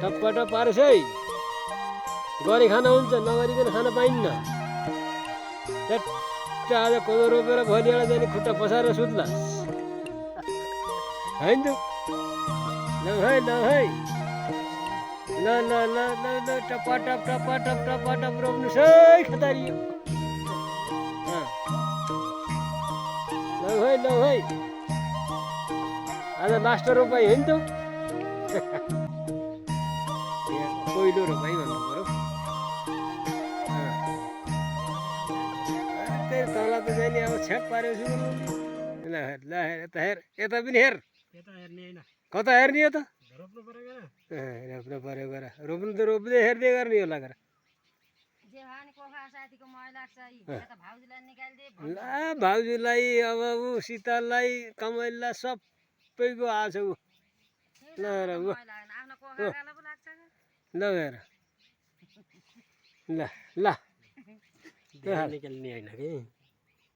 टप्पा टप्पा पारेछ है गरी खान हुन्छ नगरिकन खान पाइन्न ट्याट्ट आज कोदो रोपेर भोलि एउटा जाने खुट्टा पसारेर सुत्लास् होइन त ल है ल है ल ल ल ल ल टप्पा टप टप्पा टप टप्पा टप रोप्नुहोस् है खतारियो ल है आज लास्ट रोपाइ होइन त पहिलो रोपाइ भन्नु पऱ्यो त्यही तल त जाने अब छ्याप पारेको छु ल यता हेर यता पनि हेर कता हेर्ने हो त रोप्नु पऱ्यो गर रोप्नु त रोप्दै हेर्दै गर्ने होला गर ला भाउजूलाई अब ऊ सीतालाई कमललाई सबैको आछ ऊ ल ल हेर ल निकाल्ने होइन कि